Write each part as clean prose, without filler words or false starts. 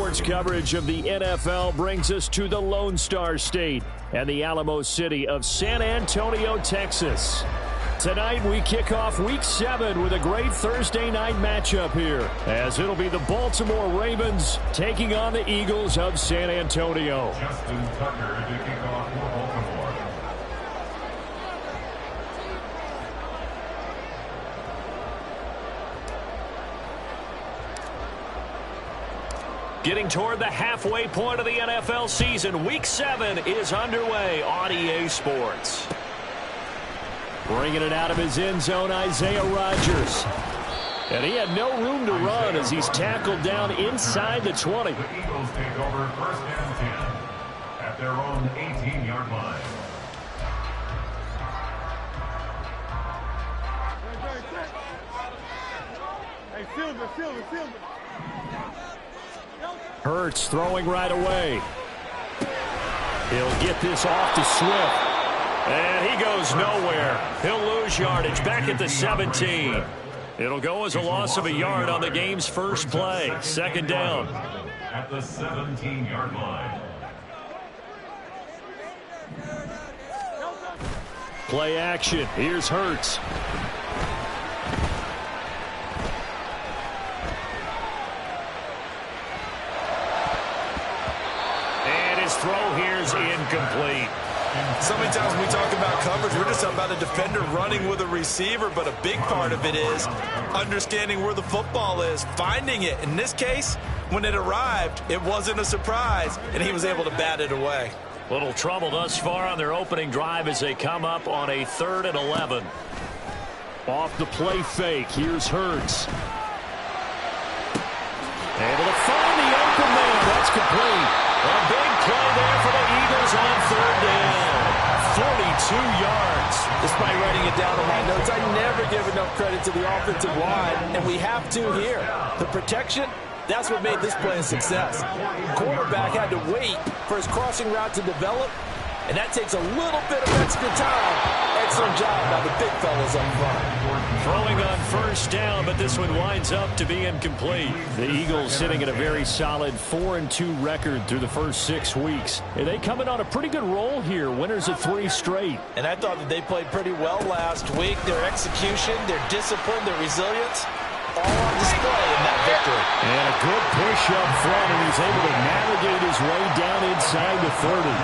Sports coverage of the NFL brings us to the Lone Star State and the Alamo City of San Antonio, Texas. Tonight we kick off Week 7 with a great Thursday night matchup here, as it'll be the Baltimore Ravens taking on the Eagles of San Antonio. Justin Tucker to kick off for Baltimore. Getting toward the halfway point of the NFL season, Week 7 is underway on EA Sports. Bringing it out of his end zone, Isaiah Rodgers. And he had no room to run as he's tackled down inside the 20. The Eagles take over first and 10 at their own 18-yard line. Hey, field it. Hurts throwing right away. He'll get this off to Swift. And he goes nowhere. He'll lose yardage back at the 17. It'll go as a loss of a yard on the game's first play. Second down. At the 17-yard line. Play action. Here's Hurts. And his throw here's incomplete. So many times when we talk about coverage, we're just about a defender running with a receiver, but a big part of it is understanding where the football is, finding it. In this case, when it arrived, it wasn't a surprise, and he was able to bat it away. Little trouble thus far on their opening drive as they come up on a 3rd and 11. Off the play fake, here's Hurts. Able to find the open man. That's complete. A big play there for the Eagles on 3rd down. 42 yards. Despite writing it down on my notes, I never give enough credit to the offensive line, and we have to here. The protection, that's what made this play a success. Quarterback had to wait for his crossing route to develop, and that takes a little bit of extra time. Excellent job by the big fellas up front. Throwing on first down, but this one winds up to be incomplete. The Eagles sitting at a very solid 4-2 record through the first 6 weeks. And they come in on a pretty good roll here, winners of 3 straight. And I thought that they played pretty well last week. Their execution, their discipline, their resilience, all on display in that victory. And a good push up front, and he's able to navigate his way down inside the 30.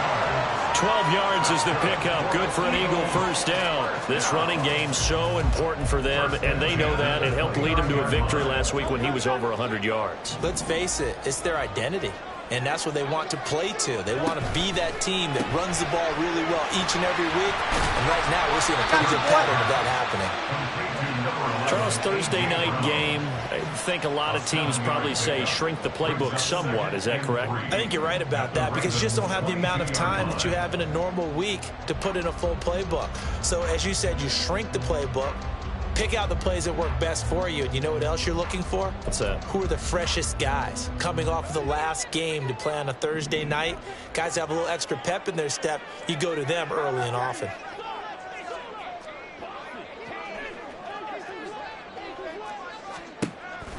12 yards is the pickup. Good for an Eagle first down. This running game's so important for them, and they know that. It helped lead them to a victory last week when he was over 100 yards. Let's face it, it's their identity, and that's what they want to play to. They want to be that team that runs the ball really well each and every week, and right now we're seeing a pretty good pattern of that happening. Charles, Thursday night game, I think a lot of teams probably say shrink the playbook somewhat. Is that correct? I think you're right about that because you just don't have the amount of time that you have in a normal week to put in a full playbook. So as you said, you shrink the playbook, pick out the plays that work best for you. And you know what else you're looking for? What's that? Who are the freshest guys coming off of the last game to play on a Thursday night? Guys have a little extra pep in their step. You go to them early and often.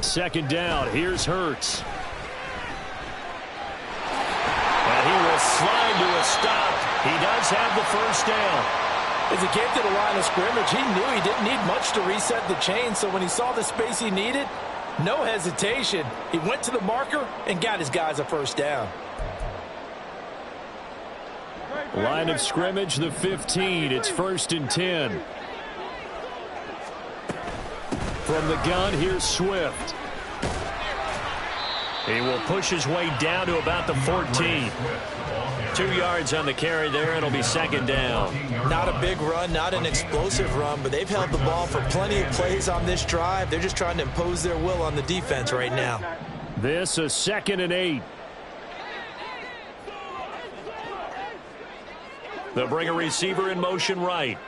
Second down, here's Hurts. And he will slide to a stop. He does have the first down. As he came to the line of scrimmage, he knew he didn't need much to reset the chain, so when he saw the space he needed, no hesitation. He went to the marker and got his guys a first down. Line of scrimmage, the 15. It's 1st and 10. From the gun, here's Swift. He will push his way down to about the 14. 2 yards on the carry there. It'll be second down. Not a big run, not an explosive run, but they've held the ball for plenty of plays on this drive. They're just trying to impose their will on the defense right now. This a 2nd and 8. They'll bring a receiver in motion right.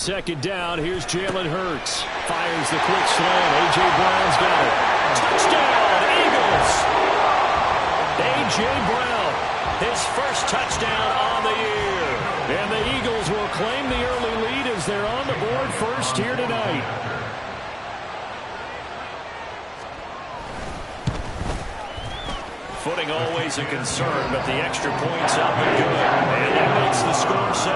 Second down, here's Jalen Hurts. Fires the quick slant. A.J. Brown's got it. Touchdown, Eagles! A.J. Brown, his first touchdown on the year. scored first here tonight. Footing always a concern, but the extra point's up and good. And that makes the score 7-0.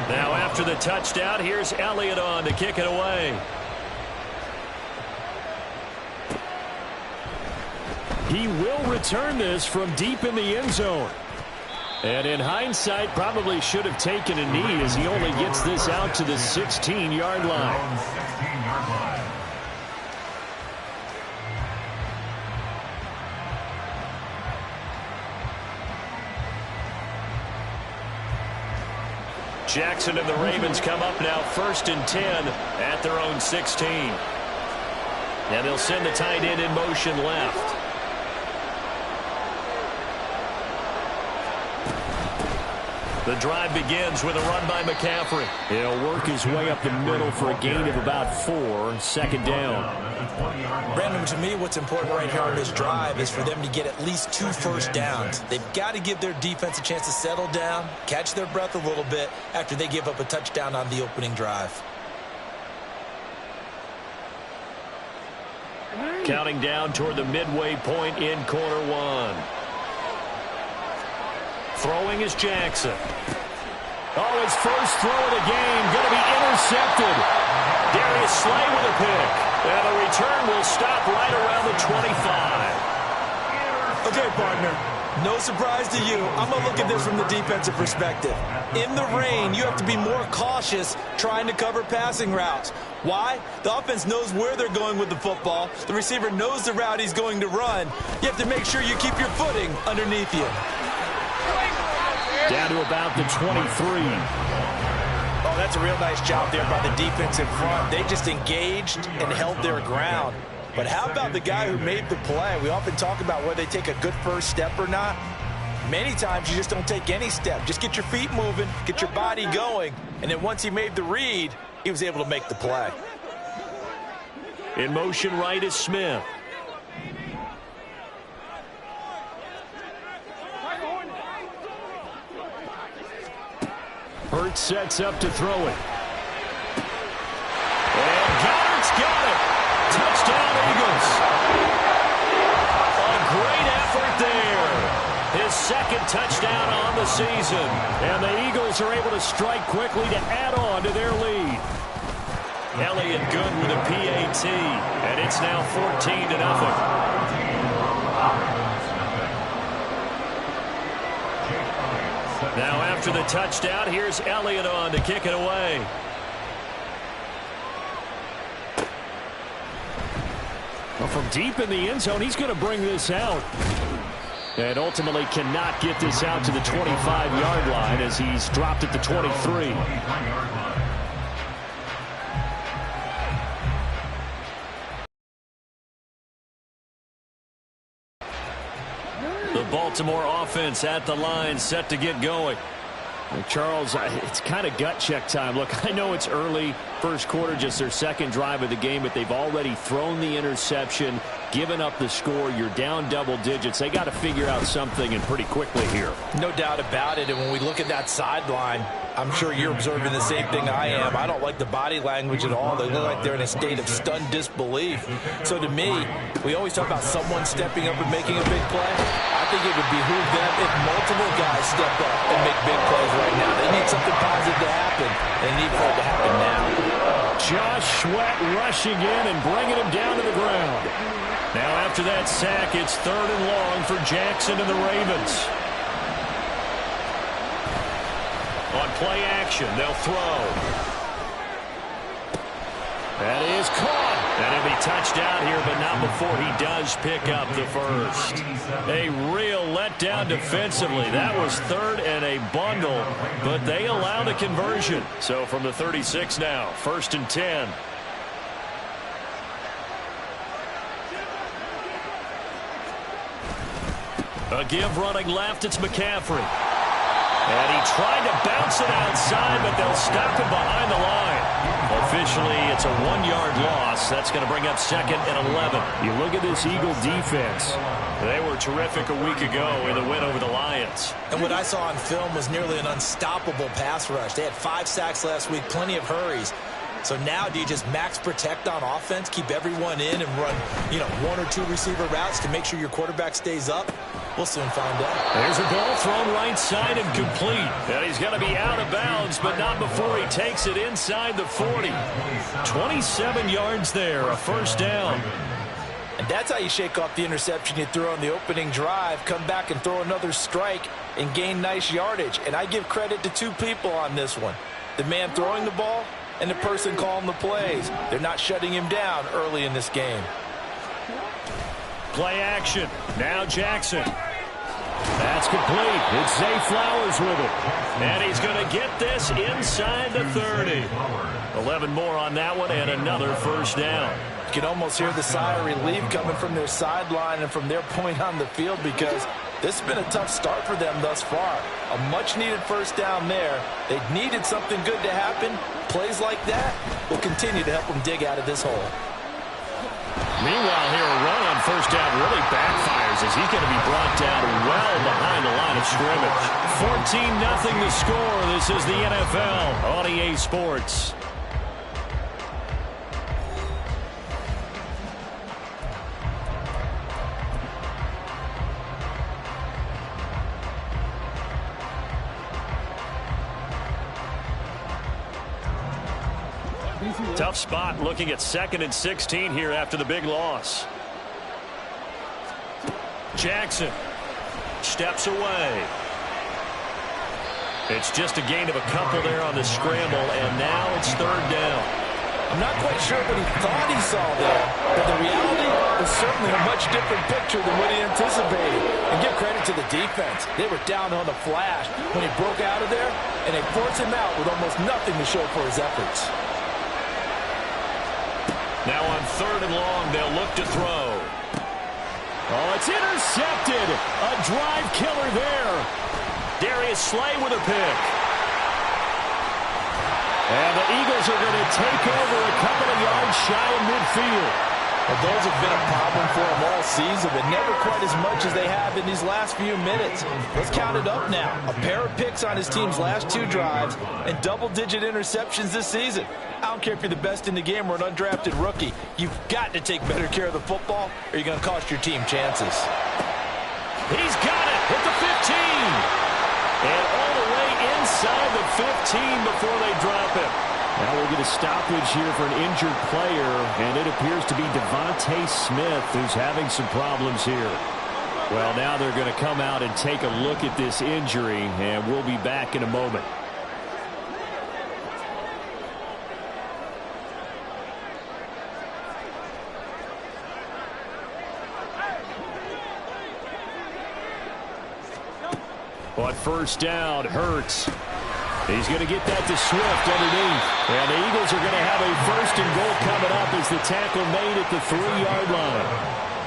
Now after the touchdown, here's Elliott on to kick it away. He will return this from deep in the end zone. And in hindsight, probably should have taken a knee as he only gets this out to the 16-yard line. Jackson and the Ravens come up now 1st and 10 at their own 16. And they'll send the tight end in motion left. The drive begins with a run by McCaffrey. He'll work his way up the middle for a gain of about 4, 2nd down. Brandon, to me, what's important right here on this drive is for them to get at least 2 first downs. They've got to give their defense a chance to settle down, catch their breath a little bit after they give up a touchdown on the opening drive. Counting down toward the midway point in quarter 1. Throwing is Jackson. Oh, his first throw of the game going to be intercepted. Darius Slay with a pick. And the return will stop right around the 25. Okay, partner. No surprise to you. I'm going to look at this from the defensive perspective. In the rain, you have to be more cautious trying to cover passing routes. Why? The offense knows where they're going with the football. The receiver knows the route he's going to run. You have to make sure you keep your footing underneath you. Down to about the 23. Oh, that's a real nice job there by the defense in front. They just engaged and held their ground. But how about the guy who made the play? We often talk about whether they take a good first step or not. Many times you just don't take any step. Just get your feet moving, get your body going, and then once he made the read, he was able to make the play. In motion right is Smith. Hurts sets up to throw it. And Goddard's got it. Touchdown, Eagles. A great effort there. His 2nd touchdown on the season. And the Eagles are able to strike quickly to add on to their lead. Elliott good with a PAT. And it's now 14-0. Now after the touchdown, here's Elliott on to kick it away. Well, from deep in the end zone, he's going to bring this out. And ultimately cannot get this out to the 25-yard line as he's dropped at the 23. The Baltimore offense at the line, set to get going. And Charles, it's kind of gut check time. Look, I know it's early, first quarter, just their 2nd drive of the game, but they've already thrown the interception, given up the score. You're down double digits. They got to figure out something, and pretty quickly here. No doubt about it. And when we look at that sideline, I'm sure you're observing the same thing I am. I don't like the body language at all. They look like they're in a state of stunned disbelief. So to me, we always talk about someone stepping up and making a big play. I think it would behoove them if multiple guys step up and make big plays right now. They need something positive to happen, and they need for it to happen now. Josh Sweat rushing in and bringing him down to the ground. Now after that sack, it's 3rd and long for Jackson and the Ravens. On play action, they'll throw. That is caught. And he'll be touched out here, but not before he does pick up the first. A real letdown defensively. That was 3rd and a bundle, but they allowed a conversion. So from the 36 now, 1st and 10. A give running left, it's McCaffrey. And he tried to bounce it outside, but they'll stop him behind the line. Officially, it's a 1-yard loss. That's going to bring up 2nd and 11. You look at this Eagle defense. They were terrific a week ago in the win over the Lions. And what I saw on film was nearly an unstoppable pass rush. They had 5 sacks last week, plenty of hurries. So now do you just max protect on offense, keep everyone in and run, 1 or 2 receiver routes to make sure your quarterback stays up? We'll soon find out. There's a ball thrown right side and complete. And he's going to be out of bounds, but not before he takes it inside the 40. 27 yards there, a first down. And that's how you shake off the interception you threw on the opening drive, come back and throw another strike and gain nice yardage. And I give credit to 2 people on this one. The man throwing the ball and the person calling the plays. They're not shutting him down early in this game. Play action. Now Jackson. That's complete. It's Zay Flowers with it. And he's going to get this inside the 30. 11 more on that one and another first down. You can almost hear the sigh of relief coming from their sideline and from their point on the field because this has been a tough start for them thus far. A much-needed first down there. They needed something good to happen. Plays like that will continue to help them dig out of this hole. Meanwhile, here a run on first down really backfires as he's going to be brought down well behind the line of scrimmage. 14-0 the score. This is the NFL on EA Sports. Tough spot looking at 2nd and 16 here after the big loss. Jackson steps away. It's just a gain of a couple there on the scramble, and now it's 3rd down. I'm not quite sure what he thought he saw there, but the reality is certainly a much different picture than what he anticipated. And give credit to the defense. They were down on the flash when he broke out of there, and they forced him out with almost nothing to show for his efforts. Now on 3rd and long, they'll look to throw. Oh, it's intercepted. A drive killer there. Darius Slay with a pick. And the Eagles are going to take over a couple of yards shy of midfield. Well, those have been a problem for them all season, but never quite as much as they have in these last few minutes. Let's count it up now. A pair of picks on his team's last 2 drives and double-digit interceptions this season. I don't care if you're the best in the game or an undrafted rookie. You've got to take better care of the football or you're going to cost your team chances. He's got it at the 15. And all the way inside the 15 before they drop it. Now we'll get a stoppage here for an injured player, and it appears to be Devontae Smith who's having some problems here. Well, now they're going to come out and take a look at this injury, and we'll be back in a moment. On first down, Hurts. He's going to get that to Swift underneath. And the Eagles are going to have a 1st and goal coming up as the tackle made at the 3-yard line.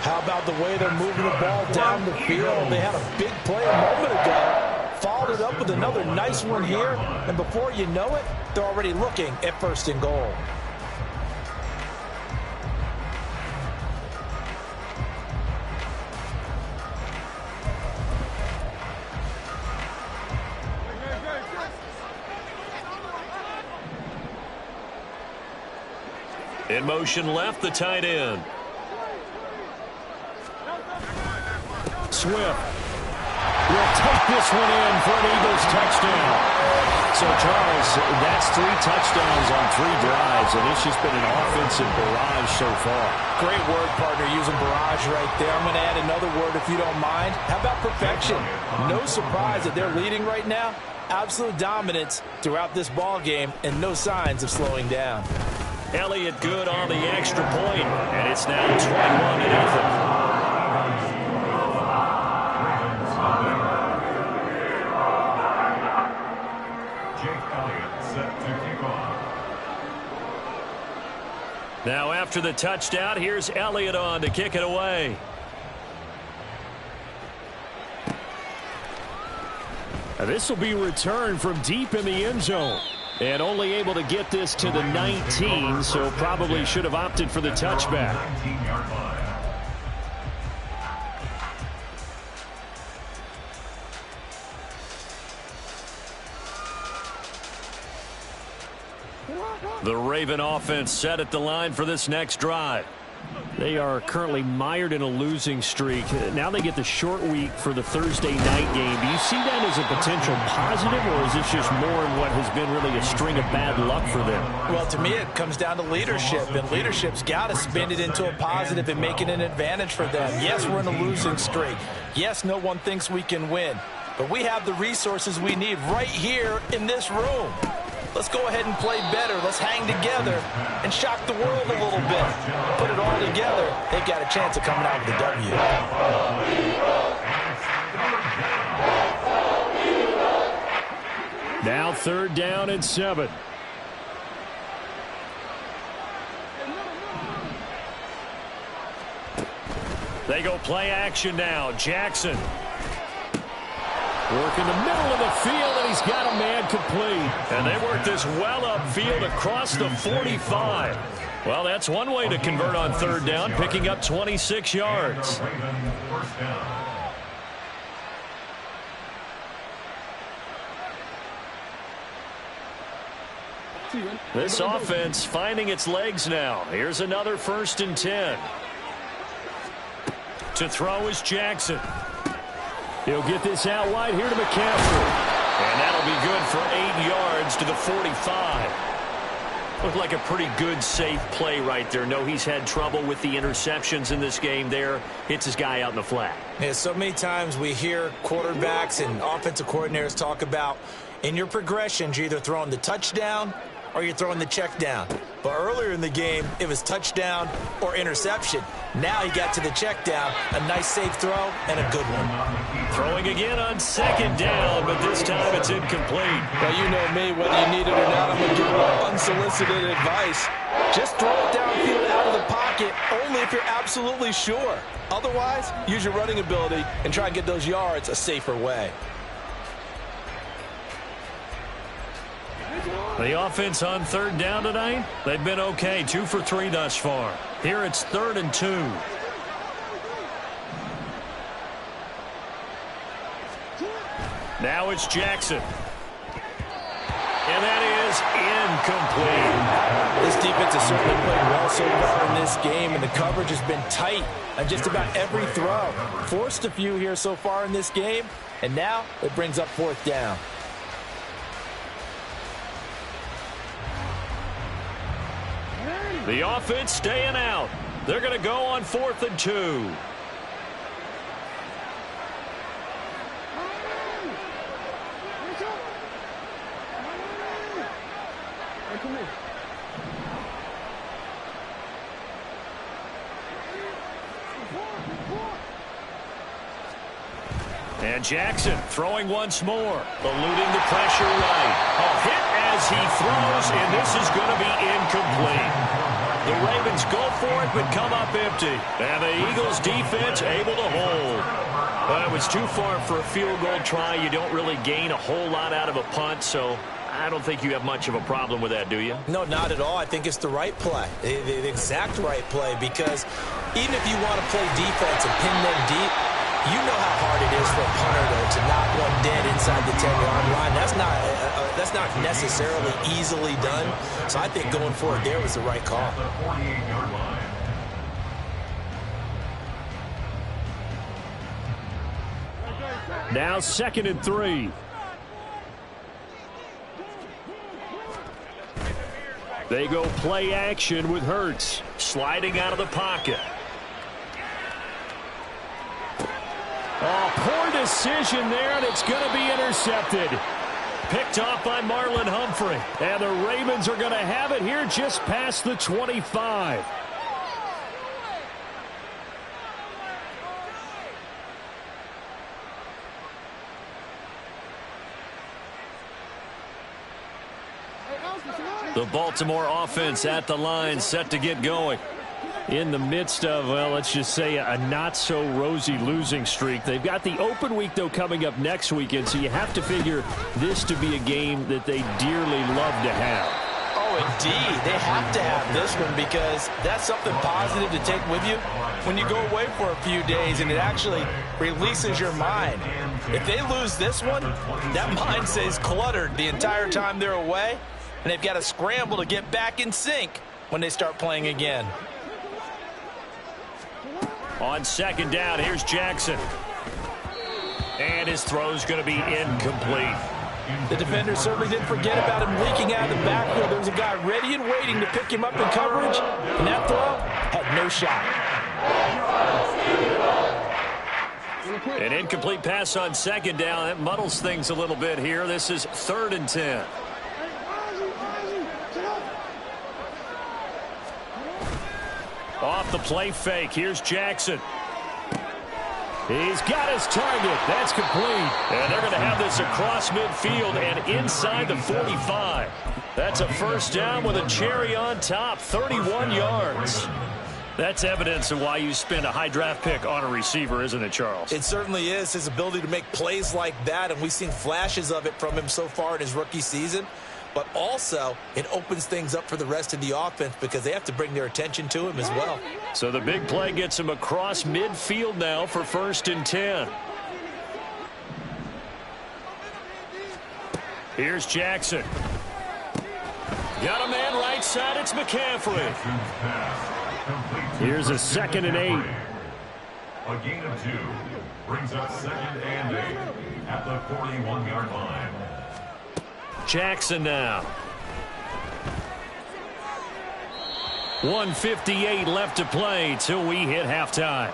How about the way they're moving the ball down the field? They had a big play a moment ago. Followed it up with another nice one here. And before you know it, they're already looking at 1st and goal. In motion left, the tight end. Swift will take this one in for an Eagles touchdown. So, Charles, that's 3 touchdowns on 3 drives, and it's just been an offensive barrage so far. Great word, partner, using barrage right there. I'm going to add another word if you don't mind. How about perfection? No surprise that they're leading right now. Absolute dominance throughout this ball game and no signs of slowing down. Elliott good on the extra point, and it's now 21-0. Now after the touchdown, here's Elliott on to kick it away. This will be returned from deep in the end zone. And only able to get this to the 19, so probably should have opted for the touchback. 19-yard line. The Raven offense set at the line for this next drive. They are currently mired in a losing streak. Now they get the short week for the Thursday night game. Do you see that as a potential positive, or is this just more in what has been really a string of bad luck for them? Well, to me, it comes down to leadership, and leadership's got to spin it into a positive and make it an advantage for them. Yes, we're in a losing streak. Yes, no one thinks we can win, but we have the resources we need right here in this room. Let's go ahead and play better. Let's hang together and shock the world a little bit. Put it all together. They've got a chance of coming out with a W. Now 3rd down and 7. They go play action now. Jackson. Work in the middle of the field, and he's got a man complete. And they work this well upfield across the 45. Well, that's one way to convert on 3rd down, picking up 26 yards. This offense finding its legs now. Here's another 1st and 10. To throw is Jackson. He'll get this out wide here to McCaffrey. And that'll be good for 8 yards to the 45. Looked like a pretty good, safe play right there. No, he's had trouble with the interceptions in this game there. Hits his guy out in the flat. Yeah, so many times we hear quarterbacks and offensive coordinators talk about in your progressions, you're either throwing the touchdown or you're throwing the check down. But earlier in the game, it was touchdown or interception. Now he got to the check down, a nice safe throw, and a good one. Throwing again on 2nd down, but this time it's incomplete. Well, you know me, whether you need it or not, I'm going to give you unsolicited advice. Just throw it downfield out of the pocket, only if you're absolutely sure. Otherwise, use your running ability and try and get those yards a safer way. The offense on 3rd down tonight, they've been okay. 2 for 3 thus far. Here it's 3rd and 2. Now it's Jackson. And that is incomplete. This defense has certainly played well so far in this game, and the coverage has been tight on just about every throw. Forced a few here so far in this game, and now it brings up 4th down. The offense staying out. They're going to go on 4th and 2. And Jackson throwing once more, eluding the pressure right. A hit as he throws, and this is going to be incomplete. The Ravens go for it, but come up empty. And the Eagles defense able to hold. Well, it was too far for a field goal try. You don't really gain a whole lot out of a punt, so I don't think you have much of a problem with that, do you? No, not at all. I think it's the right play, the exact right play, because even if you want to play defense and pin them deep, you know how hard it is for a punter to knock one dead inside the 10-yard line. That's not necessarily easily done. So I think going for it there was the right call. Now 2nd and 3. They go play action with Hurts sliding out of the pocket. Oh, poor decision there, and it's going to be intercepted. Picked off by Marlon Humphrey. And the Ravens are going to have it here just past the 25. The Baltimore offense at the line, set to get going. in the midst of, well, let's just say a not-so-rosy losing streak. They've got the open week, though, coming up next weekend, so you have to figure this to be a game that they dearly love to have. Oh, indeed. They have to have this one because that's something positive to take with you when you go away for a few days, and it actually releases your mind. If they lose this one, that mind stays cluttered the entire time they're away, and they've got to scramble to get back in sync when they start playing again. On second down, here's Jackson. And his throw's going to be incomplete. The defender certainly didn't forget about him leaking out of the backfield. There was a guy ready and waiting to pick him up in coverage, and that throw had no shot. An incomplete pass on second down. That muddles things a little bit here. This is 3rd and 10. Off the play fake. Here's Jackson. He's got his target. That's complete. And they're going to have this across midfield and inside the 45. That's a first down with a cherry on top. 31 yards. That's evidence of why you spend a high draft pick on a receiver, isn't it, Charles? It certainly is. His ability to make plays like that, and we've seen flashes of it from him so far in his rookie season. But also, it opens things up for the rest of the offense because they have to bring their attention to him as well. So the big play gets him across midfield now for 1st and 10. Here's Jackson. Got a man right side. It's McCaffrey. Here's a 2nd and 8. A gain of 2 brings up 2nd and 8 at the 41-yard line. Jackson now. 1:58 left to play till we hit halftime.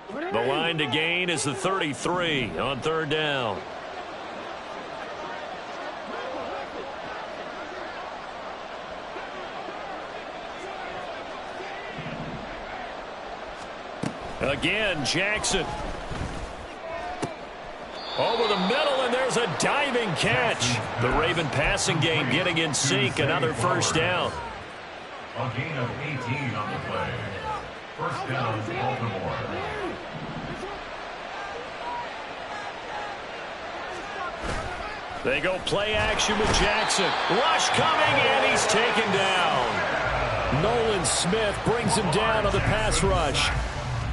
The line to gain is the 33 on 3rd down. Again, Jackson. Over the middle, and there's a diving catch. The Raven passing game getting in sync. Another first down. A gain of 18 on the play. First down, Baltimore. They go play action with Jackson. Rush coming, and he's taken down. Nolan Smith brings him down on the pass rush.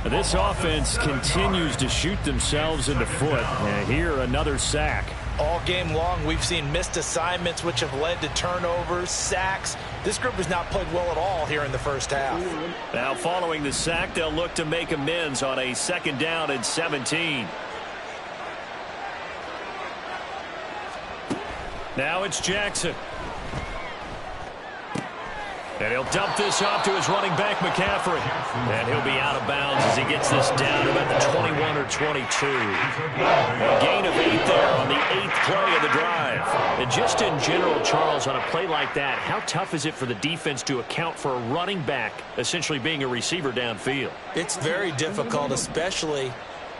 This offense continues to shoot themselves in the foot. And here, another sack. All game long, we've seen missed assignments, which have led to turnovers, sacks. This group has not played well at all here in the first half. Now, following the sack, they'll look to make amends on a 2nd down and 17. Now it's Jackson. And he'll dump this off to his running back, McCaffrey. And he'll be out of bounds as he gets this down to about the 21 or 22. A gain of 8 there on the 8th play of the drive. And just in general, Charles, on a play like that, how tough is it for the defense to account for a running back essentially being a receiver downfield? It's very difficult, especially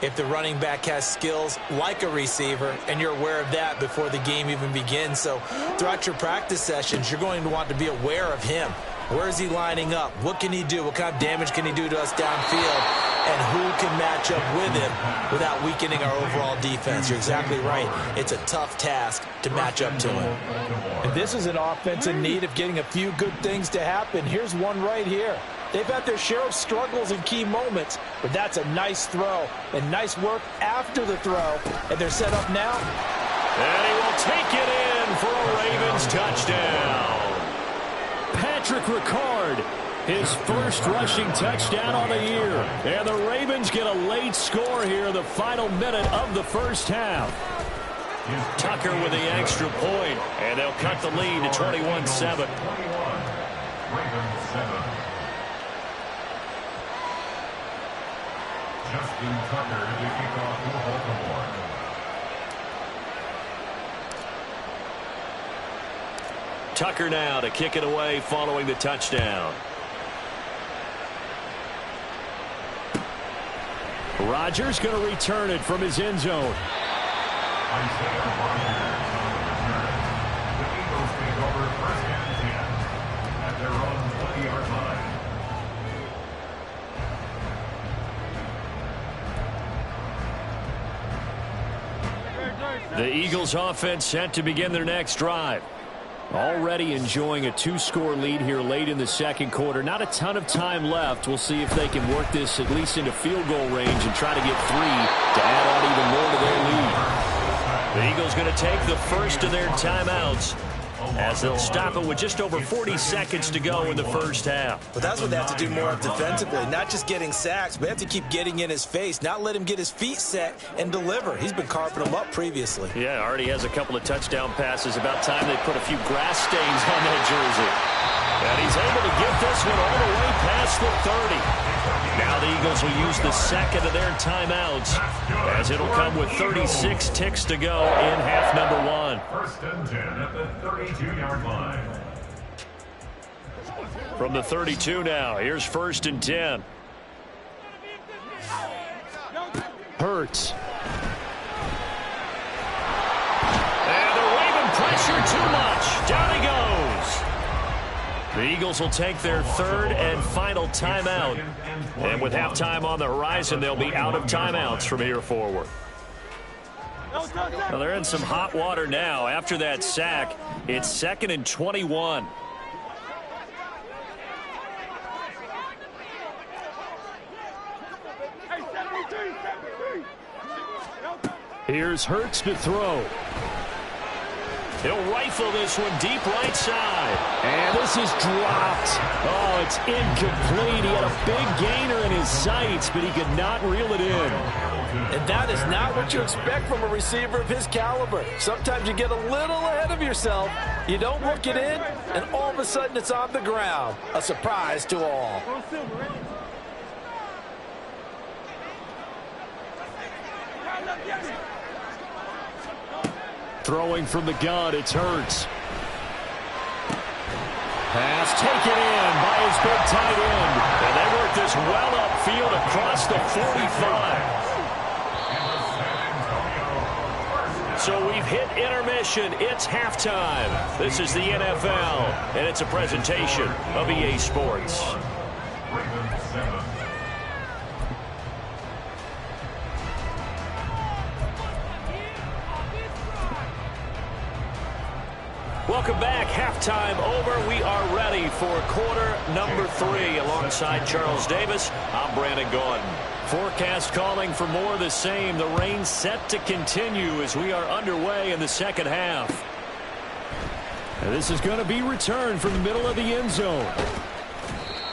if the running back has skills like a receiver, and you're aware of that before the game even begins. So throughout your practice sessions, you're going to want to be aware of him. Where is he lining up? What can he do? What kind of damage can he do to us downfield? And who can match up with him without weakening our overall defense? You're exactly right. It's a tough task to match up to him. And this is an offense in need of getting a few good things to happen. Here's one right here. They've had their share of struggles in key moments, but that's a nice throw and nice work after the throw. And they're set up now. And he will take it in for a Ravens touchdown. Patrick Ricard, his first rushing touchdown on the year. And the Ravens get a late score here, the final minute of the first half. Tucker with the extra point, and they'll cut the lead to 21-7. Justin Tucker to kick off for Baltimore. Tucker now to kick it away following the touchdown. Rodgers going to return it from his end zone. Isaiah Rodgers on the return. The Eagles take over first and 10 at their own 20-yard line. The Eagles offense set to begin their next drive. Already enjoying a 2-score lead here late in the second quarter. Not a ton of time left. We'll see if they can work this at least into field goal range and try to get 3 to add on even more to their lead. The Eagles going to take the first of their timeouts as they'll stop it with just over 40 seconds to go in the first half. But that's what they have to do more of defensively. Not just getting sacks, but they have to keep getting in his face, not let him get his feet set and deliver. He's been carving them up previously. Yeah, already has a couple of touchdown passes. About time they put a few grass stains on that jersey. And he's able to get this one all the way past the 30. Now the Eagles will use the second of their timeouts as it'll come with 36 ticks to go in half number 1. First and 10 at the 32-yard line. From the 32 now, here's first and 10. Hurts. And they're waving pressure too much. Down he goes. The Eagles will take their third and final timeout. And with halftime on the horizon, they'll be out of timeouts from here forward. Well, they're in some hot water now. After that sack, it's 2nd and 21. Here's Hurts to throw. He'll rifle this one deep right side. And this is dropped. Oh, it's incomplete. He had a big gainer in his sights, but he could not reel it in. And that is not what you expect from a receiver of his caliber. Sometimes you get a little ahead of yourself. You don't look it in, and all of a sudden it's on the ground. A surprise to all. Throwing from the gun, it's Hurts. Pass taken in by his big tight end. And they work this well upfield across the 45. So we've hit intermission. It's halftime. This is the NFL, and it's a presentation of EA Sports. Ravens 7. Welcome back. Halftime over. We are ready for quarter number 3. Alongside Charles Davis, I'm Brandon Gordon. Forecast calling for more of the same. The rain set to continue as we are underway in the second half. And this is going to be returned from the middle of the end zone.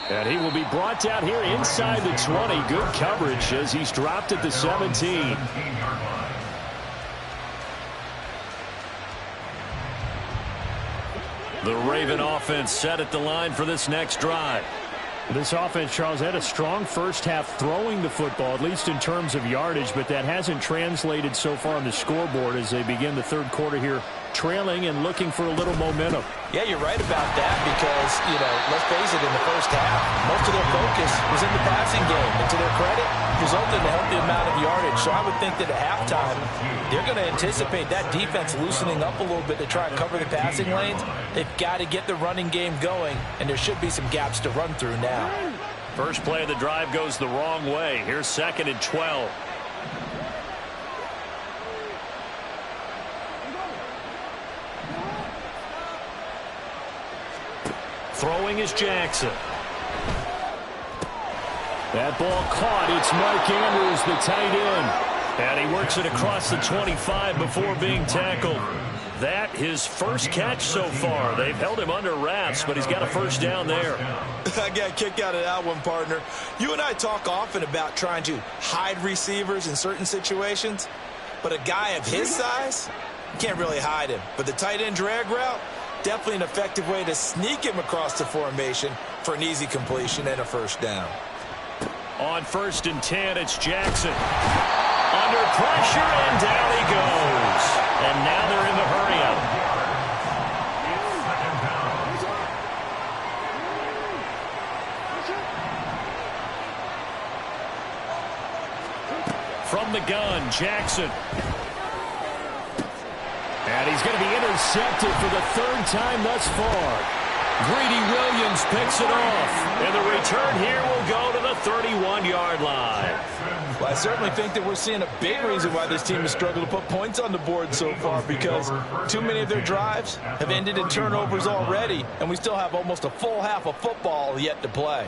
And he will be brought down here inside the 20. Good coverage as he's dropped at the 17. The Raven offense set at the line for this next drive. This offense, Charles, had a strong first half throwing the football, at least in terms of yardage, but that hasn't translated so far on the scoreboard as they begin the third quarter here, trailing and looking for a little momentum. Yeah, you're right about that because, let's face it, in the first half, most of their focus was in the passing game. And to their credit, resulted in a healthy amount of yardage. So I would think that at halftime, they're going to anticipate that defense loosening up a little bit to try and cover the passing lanes. They've got to get the running game going, and there should be some gaps to run through now. First play of the drive goes the wrong way. Here's 2nd and 12. Throwing is Jackson. That ball caught. It's Mark Andrews, the tight end. And he works it across the 25 before being tackled. That his first catch so far. They've held him under wraps, but he's got a first down there. I got a kick out of that one, partner. You and I talk often about trying to hide receivers in certain situations, but a guy of his size, you can't really hide him. But the tight end drag route, definitely an effective way to sneak him across the formation for an easy completion and a first down. On 1st and 10, it's Jackson. Under pressure, and down he goes. And now they're in the hurry-up. From the gun, Jackson. And he's going to be intercepted for the 3rd time thus far. Greedy Williams picks it off. And the return here will go to the 31-yard line. Well, I certainly think that we're seeing a big reason why this team has struggled to put points on the board so far, because too many of their drives have ended in turnovers already, and we still have almost a full half of football yet to play.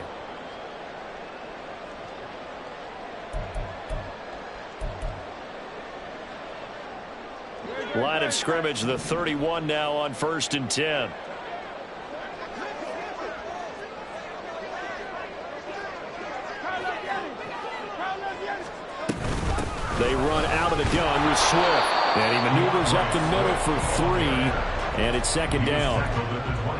Line of scrimmage, the 31 now on 1st and 10. They run out of the gun with Swift. And he maneuvers up the middle for 3. And it's 2nd down.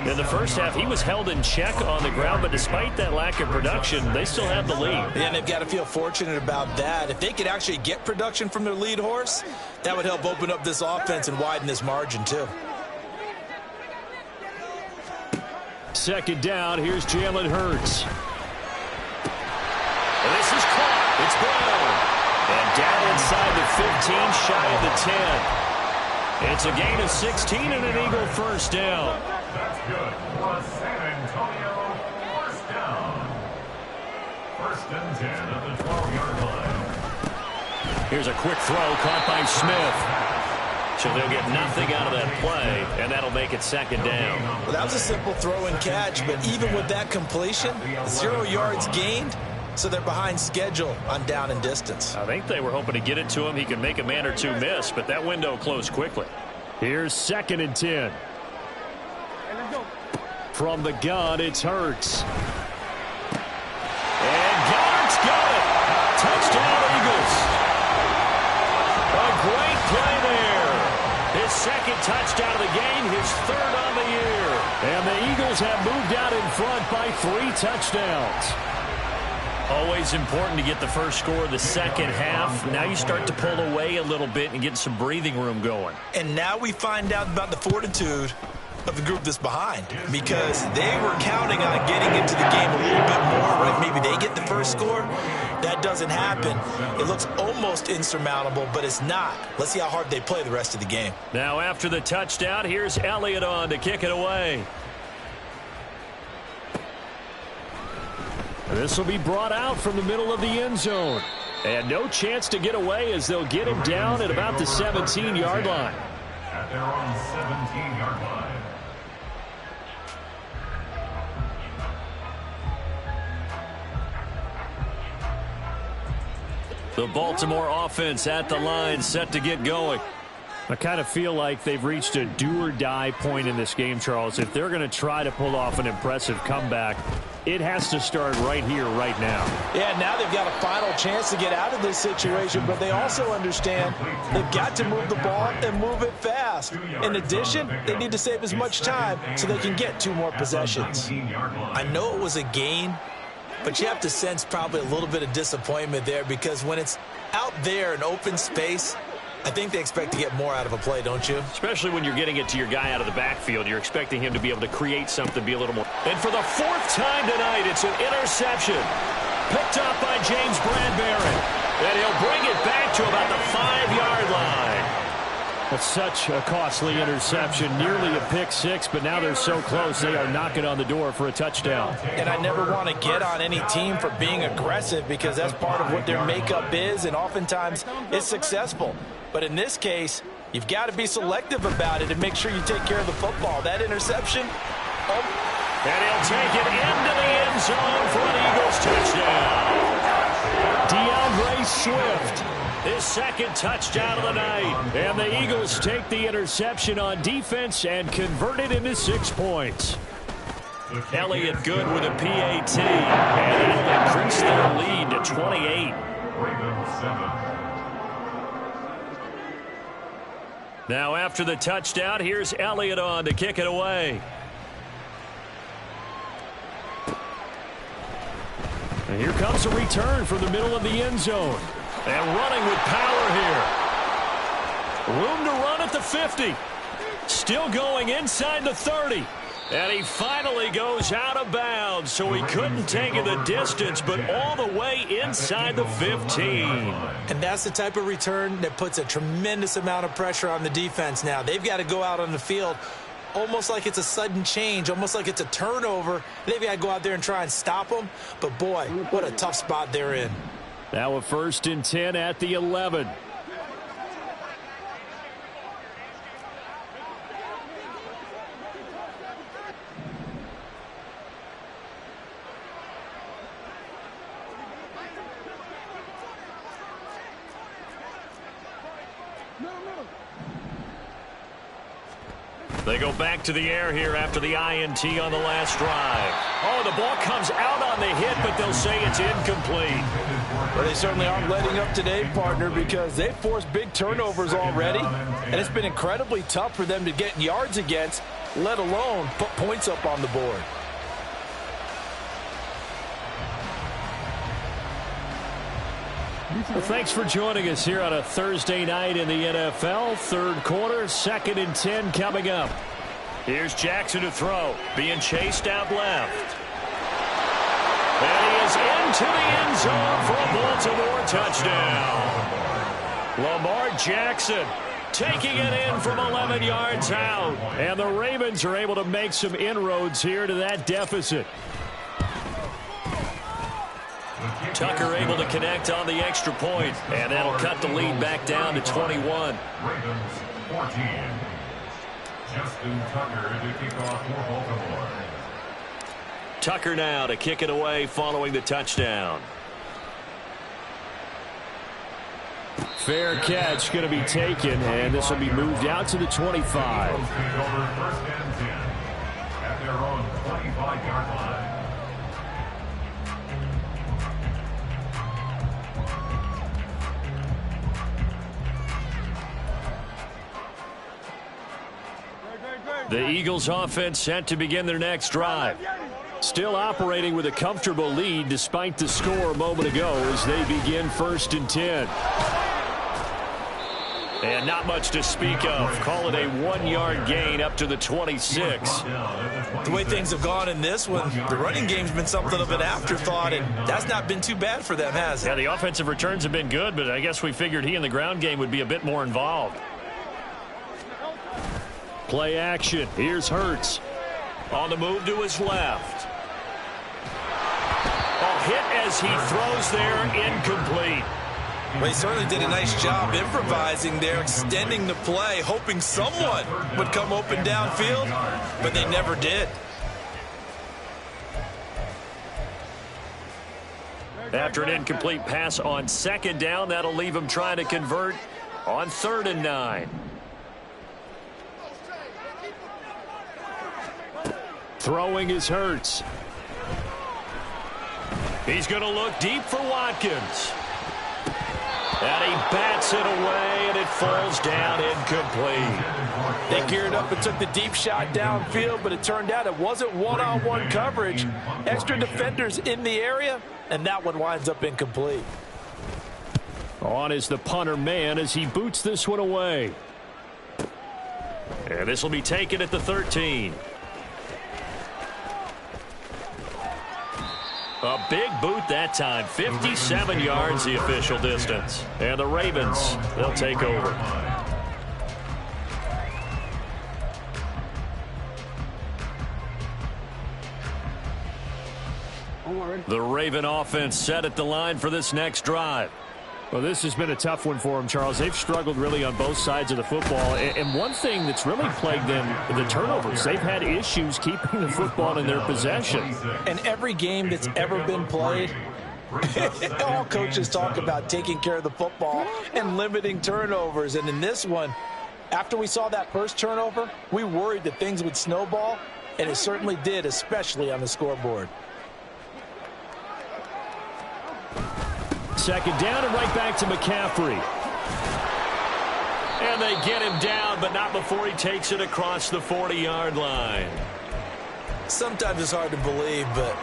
In the first half, he was held in check on the ground, but despite that lack of production, they still have the lead. Yeah, and they've got to feel fortunate about that. If they could actually get production from their lead horse, that would help open up this offense and widen this margin too. 2nd down, here's Jalen Hurts. This is caught. It's Brown. And down inside the 15, shy of the 10. It's a gain of 16 and an Eagle 1st down. That's good for San Antonio. 1st down. 1st and 10 at the 12-yard line. Here's a quick throw caught by Smith. So they'll get nothing out of that play, and that'll make it 2nd down. Well, that was a simple throw and catch, but even with that completion, 0 yards gained. So they're behind schedule on down and distance. I think they were hoping to get it to him. He could make a man or two miss, but that window closed quickly. Here's 2nd and 10. From the gun, it's Hurts. And Goddard's got it. Touchdown, Eagles. A great play there. His 2nd touchdown of the game, his 3rd on the year. And the Eagles have moved out in front by 3 touchdowns. Always important to get the first score of the second half. Now you start to pull away a little bit and get some breathing room going. And now we find out about the fortitude of the group that's behind, because they were counting on getting into the game a little bit more, right? Maybe they get the first score. That doesn't happen. It looks almost insurmountable, but it's not. Let's see how hard they play the rest of the game. Now after the touchdown, here's Elliott on to kick it away. This will be brought out from the middle of the end zone. And no chance to get away as they'll get him down at about the 17-yard line. At their own 17-yard line. The Baltimore offense at the line, set to get going. I kind of feel like they've reached a do-or-die point in this game, Charles. If they're going to try to pull off an impressive comeback, it has to start right here, right now. Yeah, now they've got a final chance to get out of this situation, but they also understand they've got to move the ball and move it fast. In addition, they need to save as much time so they can get 2 more possessions. I know it was a gain, but you have to sense probably a little bit of disappointment there, because when it's out there in open space, I think they expect to get more out of a play, don't you? Especially when you're getting it to your guy out of the backfield. You're expecting him to be able to create something, be a little more. And for the 4th time tonight, it's an interception. Picked up by James Bradbury. And he'll bring it back to about the 5-yard line. That's such a costly interception. Nearly a pick 6, but now they're so close, they are knocking on the door for a touchdown. And I never want to get on any team for being aggressive, because that's part of what their makeup is, and oftentimes it's successful. But in this case, you've got to be selective about it and make sure you take care of the football. That interception. And he'll take it into the end zone for an Eagles touchdown. DeAndre Swift, his 2nd touchdown of the night. And the Eagles take the interception on defense and convert it into 6 points. Elliott good with a PAT. And that will increase their lead to 28. Ravens 7. Now after the touchdown, here's Elliott on to kick it away. And here comes a return from the middle of the end zone. And running with power here. Room to run at the 50. Still going inside the 30. And he finally goes out of bounds, so he couldn't take it the distance, but all the way inside the 15. And that's the type of return that puts a tremendous amount of pressure on the defense now. They've got to go out on the field almost like it's a sudden change, almost like it's a turnover. They've got to go out there and try and stop them. But, boy, what a tough spot they're in. Now a 1st and 10 at the 11. They go back to the air here after the INT on the last drive. Oh, the ball comes out on the hit, but they'll say it's incomplete. Well, they certainly aren't letting up today, partner, because they've forced big turnovers already, and it's been incredibly tough for them to get yards against, let alone put points up on the board. Well, thanks for joining us here on a Thursday night in the NFL. 3rd quarter, 2nd and 10 coming up. Here's Jackson to throw, being chased out left. And he is into the end zone for a Baltimore touchdown. Lamar Jackson taking it in from 11 yards out. And the Ravens are able to make some inroads here to that deficit. Tucker able to connect on the extra point, and that'll cut the lead back down to 21. Ravens 14. Justin Tucker to kick off for Baltimore. Tucker now to kick it away following the touchdown. Fair catch going to be taken, and this will be moved out to the 25. Take over 1st and 10 at their own 25-yard line. The Eagles offense set to begin their next drive. Still operating with a comfortable lead despite the score a moment ago as they begin 1st and 10. And not much to speak of. Call it a 1-yard gain up to the 26. The way things have gone in this one, the running game's been something of an afterthought, and that's not been too bad for them, has it? Yeah, the offensive returns have been good, but I guess we figured he in the ground game would be a bit more involved. Play action. Here's Hurts. On the move to his left. A hit as he throws there, incomplete. Well, he certainly did a nice job improvising there, extending the play, hoping someone would come open downfield, but they never did. After an incomplete pass on 2nd down, that'll leave him trying to convert on 3rd and 9. Throwing is Hurts. He's going to look deep for Watkins. And he bats it away, and it falls down incomplete. They geared up and took the deep shot downfield, but it turned out it wasn't one-on-one coverage. Extra defenders in the area, and that one winds up incomplete. On is the punter man as he boots this one away. And this will be taken at the 13. A big boot that time. 57 yards the official distance. And the Ravens, they'll take over. The Raven offense set at the line for this next drive. Well, this has been a tough one for them, Charles. They've struggled really on both sides of the football. And one thing that's really plagued them, the turnovers. They've had issues keeping the football in their possession. And every game that's ever been played, all coaches talk about taking care of the football and limiting turnovers. And in this one, after we saw that first turnover, we worried that things would snowball, and it certainly did, especially on the scoreboard. 2nd down and right back to McCaffrey. And they get him down, but not before he takes it across the 40-yard line. Sometimes it's hard to believe, but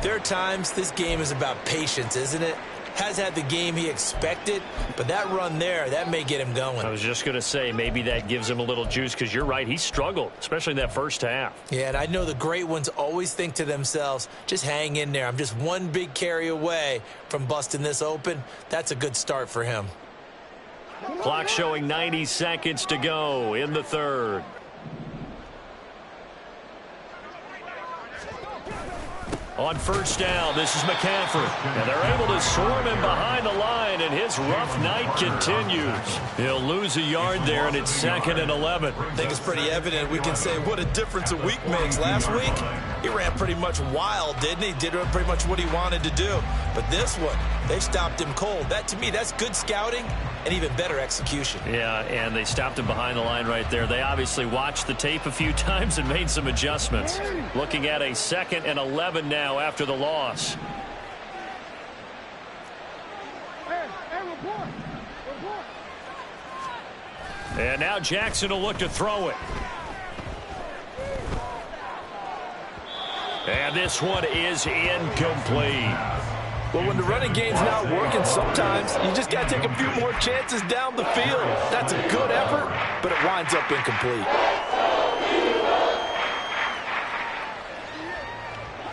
There are times this game is about patience, isn't it? Has had the game he expected, but that run there, that may get him going. I was just going to say, maybe that gives him a little juice, because you're right, he struggled, especially in that first half. Yeah, and I know the great ones always think to themselves, just hang in there. I'm just one big carry away from busting this open. That's a good start for him. Clock showing 90 seconds to go in the third. On first down, this is McCaffrey. And they're able to swarm him behind the line, and his rough night continues. He'll lose a yard there, and it's 2nd and 11. I think it's pretty evident. We can say what a difference a week makes. Last week, he ran pretty much wild, didn't he? Did pretty much what he wanted to do. But this one, they stopped him cold. That, to me, that's good scouting and even better execution. Yeah, and they stopped him behind the line right there. They obviously watched the tape a few times and made some adjustments. Looking at a 2nd and 11 now after the loss. And now Jackson will look to throw it. And this one is incomplete. Well, when the running game's not working, sometimes you just got to take a few more chances down the field. That's a good effort, but it winds up incomplete.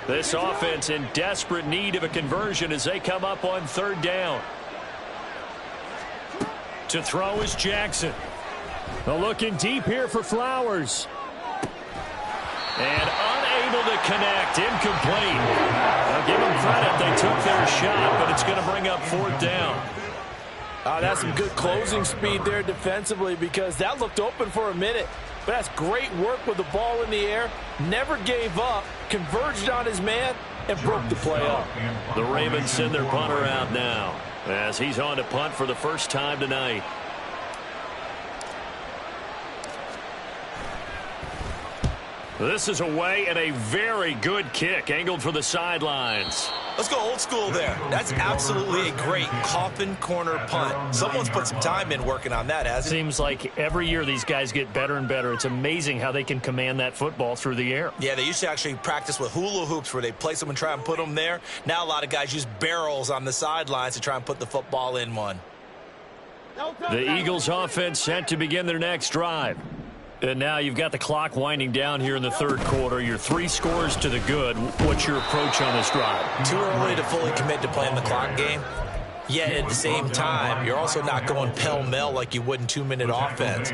This offense in desperate need of a conversion as they come up on 3rd down. To throw is Jackson. Looking deep here for Flowers. And unable to connect. Incomplete. I'll give them credit. They took their shot, but it's going to bring up 4th down. That's some good closing speed there defensively, because that looked open for a minute. But that's great work with the ball in the air. Never gave up. Converged on his man and broke the play up. The Ravens send their punter out now as he's on to punt for the first time tonight. This is away, and a very good kick angled for the sidelines. Let's go old school there. That's absolutely a great coffin corner punt. Someone's put some time in working on that, hasn't it? Seems like every year these guys get better and better. It's amazing how they can command that football through the air. Yeah, they used to actually practice with hula hoops where they place them and try and put them there. Now a lot of guys use barrels on the sidelines to try and put the football in one. The Eagles offense set to begin their next drive. And now you've got the clock winding down here in the 3rd quarter. You're 3 scores to the good. What's your approach on this drive? Too early to fully commit to playing the clock game. Yet at the same time, you're also not going pell-mell like you would in 2-minute offense.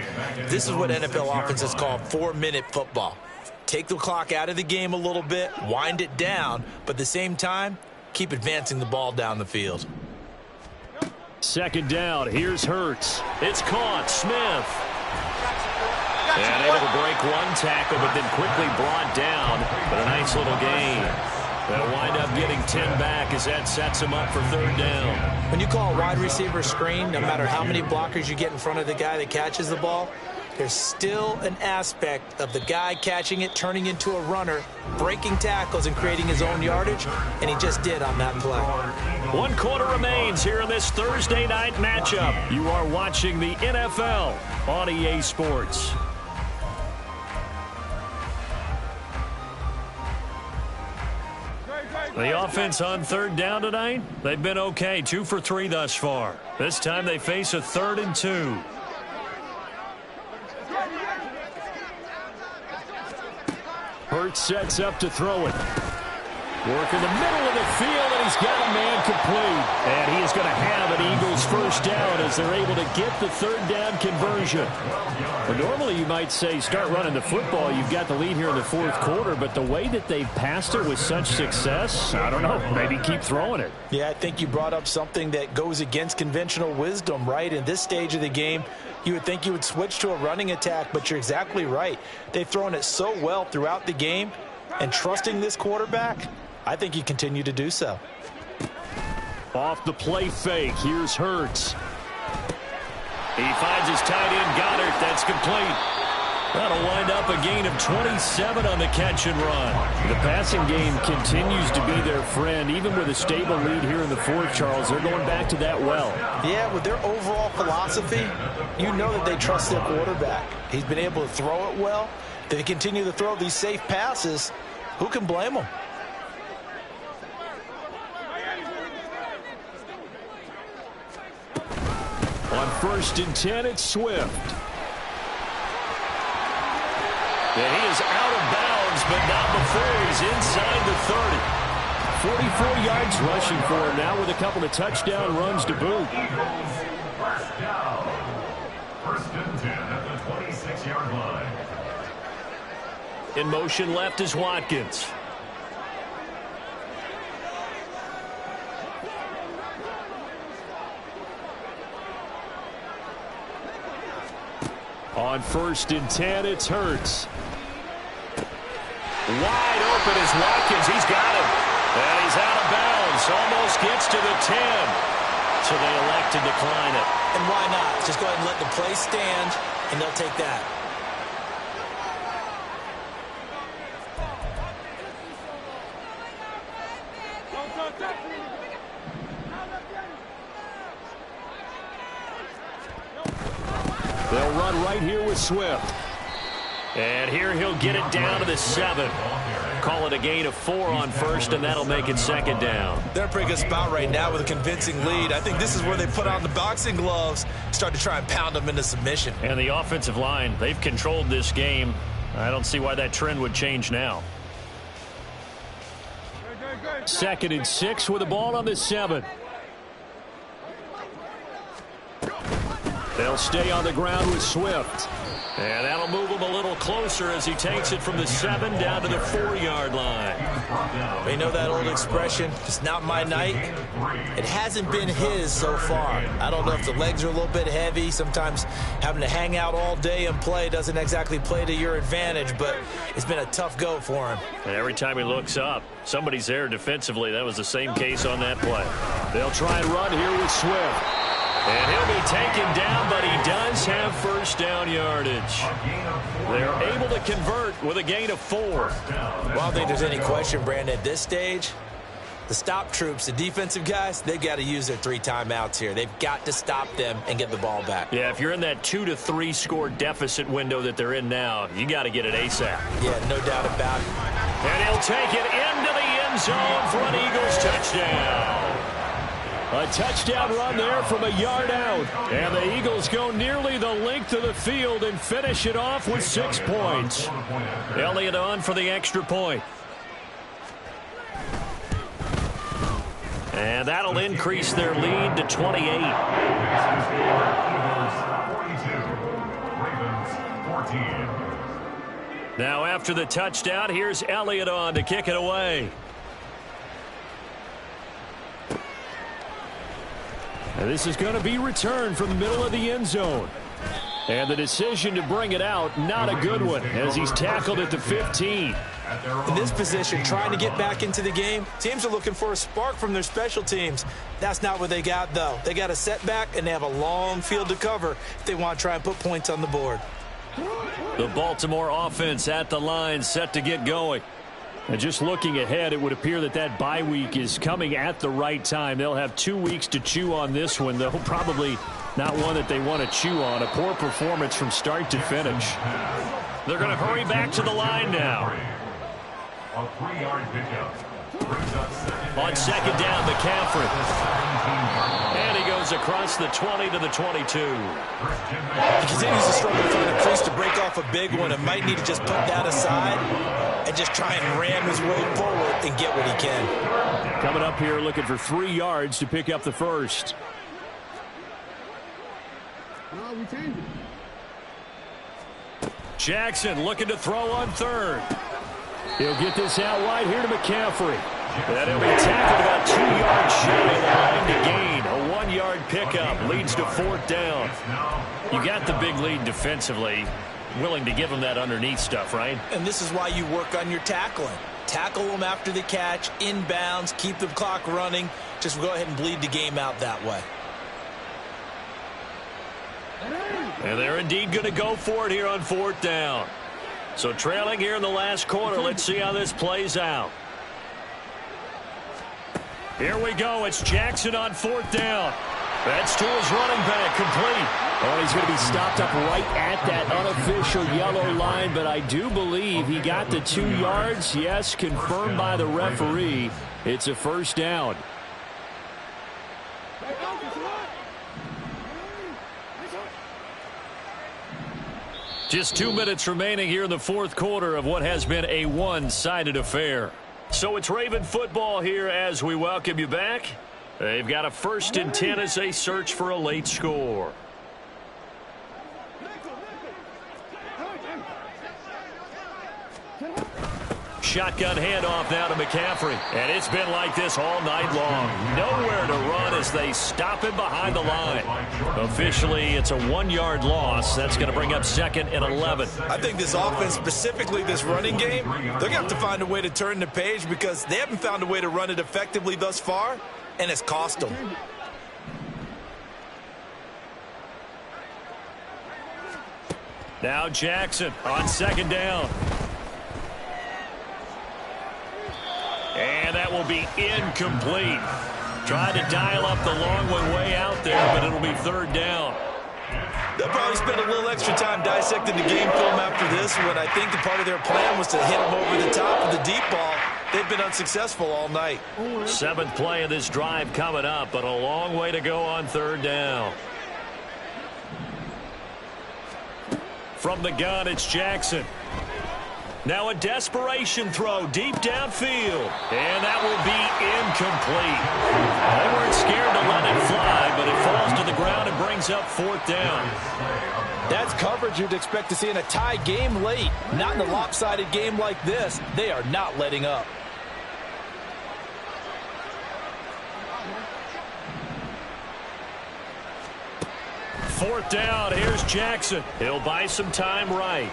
This is what NFL offenses call 4-minute football. Take the clock out of the game a little bit, wind it down, but at the same time, keep advancing the ball down the field. 2nd down. Here's Hurts. It's caught. Smith. And able to break one tackle, but then quickly brought down. But a nice little gain. They'll wind up getting 10 back as that sets him up for 3rd down. When you call a wide receiver screen, no matter how many blockers you get in front of the guy that catches the ball, there's still an aspect of the guy catching it, turning into a runner, breaking tackles and creating his own yardage, and he just did on that play. 1 quarter remains here in this Thursday night matchup. You are watching the NFL on EA Sports. The offense on 3rd down tonight, they've been okay, 2 for 3 thus far. This time they face a 3rd and 2. Hurts sets up to throw it. Work in the middle of the field, and he's got a man complete. And he is going to have an Eagles 1st down as they're able to get the 3rd down conversion. Well, normally you might say start running the football. You've got the lead here in the 4th quarter, but the way that they've passed it with such success, I don't know, maybe keep throwing it. Yeah, I think you brought up something that goes against conventional wisdom, right? In this stage of the game, you would think you would switch to a running attack, but you're exactly right. They've thrown it so well throughout the game, and trusting this quarterback, I think you continue to do so. Off the play fake, here's Hurts. He finds his tight end, Goddard. That's complete. That'll wind up a gain of 27 on the catch and run. The passing game continues to be their friend. Even with a stable lead here in the 4th, Charles, they're going back to that well. Yeah, with their overall philosophy, you know that they trust their quarterback. He's been able to throw it well. They continue to throw these safe passes. Who can blame them? On 1st and 10, it's Swift. And he is out of bounds, but not before he's inside the 30. 44 yards rushing for him now with a couple of touchdown runs to boot. First down. 1st and 10 at the 26-yard line. In motion left is Watkins. On 1st and 10, it's Hurts. Wide open is Watkins. He's got him. And he's out of bounds. Almost gets to the 10. So they elect to decline it. And why not? Just go ahead and let the play stand, and they'll take that. They'll run right here with Swift. And here he'll get it down to the 7. Call it a gain of 4 on 1st, and that'll make it 2nd down. They're in a pretty good spot right now with a convincing lead. I think this is where they put on the boxing gloves, start to try and pound them into submission. And the offensive line, they've controlled this game. I don't see why that trend would change now. 2nd and 6 with the ball on the 7. They'll stay on the ground with Swift. And that'll move him a little closer as he takes it from the 7 down to the 4-yard line. They know that old expression, it's not my night. It hasn't been his so far. I don't know if the legs are a little bit heavy. Sometimes having to hang out all day and play doesn't exactly play to your advantage, but it's been a tough go for him. And every time he looks up, somebody's there defensively. That was the same case on that play. They'll try and run here with Swift. And he'll be taken down, but he does have 1st down yardage. They're able to convert with a gain of 4. Well, I don't think there's any question, Brandon, at this stage, the stop troops, the defensive guys, they've got to use their 3 timeouts here. They've got to stop them and get the ball back. Yeah, if you're in that 2 to 3 score deficit window that they're in now, you got to get it ASAP. Yeah, no doubt about it. And he'll take it into the end zone for an Eagles touchdown. A touchdown run there from a yard out. And the Eagles go nearly the length of the field and finish it off with 6 points. Elliott on for the extra point. And that'll increase their lead to 28. Now after the touchdown, here's Elliott on to kick it away. And this is going to be returned from the middle of the end zone. And the decision to bring it out, not a good one, as he's tackled at the 15. In this position, trying to get back into the game, teams are looking for a spark from their special teams. That's not what they got, though. They got a setback, and they have a long field to cover if they want to try and put points on the board. The Baltimore offense at the line, set to get going. And just looking ahead, it would appear that that bye week is coming at the right time. They'll have 2 weeks to chew on this one, though probably not one that they want to chew on. A poor performance from start to finish. They're going to hurry back to the line now. A 3-yard pickup. On 2nd down, McCaffrey. And he goes across the 20 to the 22. He continues to struggle to find a place to break off a big one and might need to just put that aside and just try and ram his way forward and get what he can. Coming up here looking for 3 yards to pick up the 1st. Jackson looking to throw on 3rd. He'll get this out wide here to McCaffrey. And he'll be tackled about 2 yards shy of the line to gain. A 1-yard pickup leads to 4th down. You got the big lead defensively. Willing to give him that underneath stuff, right? And this is why you work on your tackling. Tackle them after the catch, inbounds, keep the clock running. Just go ahead and bleed the game out that way. And they're indeed going to go for it here on 4th down. So trailing here in the last quarter. Let's see how this plays out. Here we go. It's Jackson on 4th down. That's to his running back, complete. Oh, he's going to be stopped up right at that unofficial yellow line, but I do believe he got the 2 yards. Yes, confirmed by the referee. It's a 1st down. Just 2 minutes remaining here in the fourth quarter of what has been a one-sided affair. So it's Raven football here as we welcome you back. They've got a 1st and 10 as they search for a late score. Shotgun handoff now to McCaffrey. And it's been like this all night long. Nowhere to run as they stop him behind the line. Officially, it's a 1-yard loss. That's going to bring up 2nd and 11. I think this offense, specifically this running game, they're going to have to find a way to turn the page because they haven't found a way to run it effectively thus far, and it's cost them. Now Jackson on 2nd down. And that will be incomplete. Tried to dial up the long one way out there, but it'll be 3rd down. They'll probably spend a little extra time dissecting the game film after this when I think the part of their plan was to hit them over the top of the deep ball. They've been unsuccessful all night. 7th play of this drive coming up, but a long way to go on 3rd down. From the gun, it's Jackson. Now a desperation throw deep downfield. And that will be incomplete. They weren't scared to let it fly, but it falls to the ground and brings up 4th down. That's coverage you'd expect to see in a tie game late. Not in a lopsided game like this. They are not letting up. Fourth down, here's Jackson. He'll buy some time right.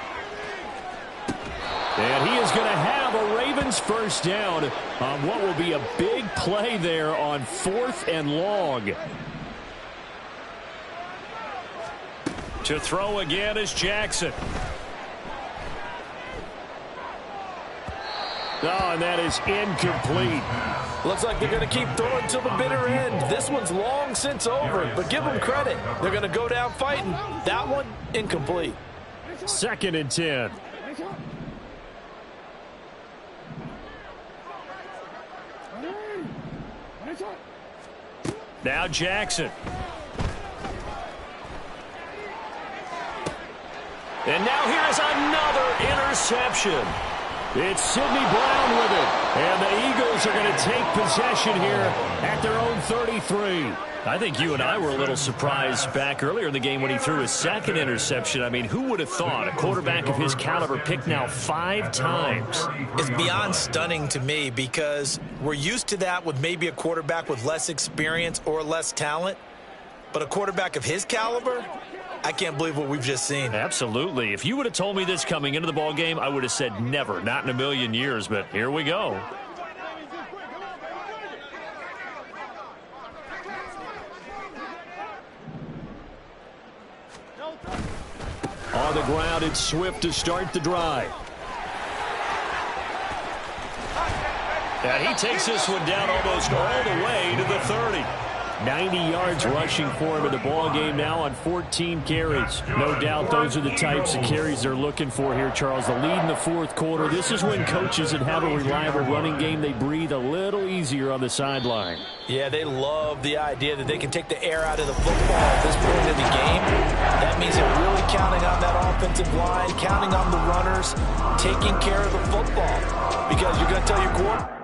And he is going to have a Ravens first down on what will be a big play there on 4th and long. To throw again is Jackson. Oh, and that is incomplete. Looks like they're going to keep throwing till the bitter end. This one's long since over, but give them credit. They're going to go down fighting. That one, incomplete. 2nd and 10. Now Jackson. And now here is another interception. It's Sidney Brown with it. And the Eagles are going to take possession here at their own 33. I think you and I were a little surprised back earlier in the game when he threw his 2nd interception. I mean, who would have thought a quarterback of his caliber picked now 5 times? It's beyond stunning to me because we're used to that with maybe a quarterback with less experience or less talent. But a quarterback of his caliber, I can't believe what we've just seen. Absolutely. If you would have told me this coming into the ball game, I would have said never, not in a million years. But here we go. On the ground, it's Swift to start the drive. And he takes this one down almost all the way to the 30. 90 yards rushing for him in the ball game now on 14 carries. No doubt those are the types of carries they're looking for here, Charles. The lead in the fourth quarter. This is when coaches that have a reliable running game, they breathe a little easier on the sideline. Yeah, they love the idea that they can take the air out of the football at this point in the game. That means they're really counting on that offensive line, counting on the runners, taking care of the football. Because you're going to tell your quarterback,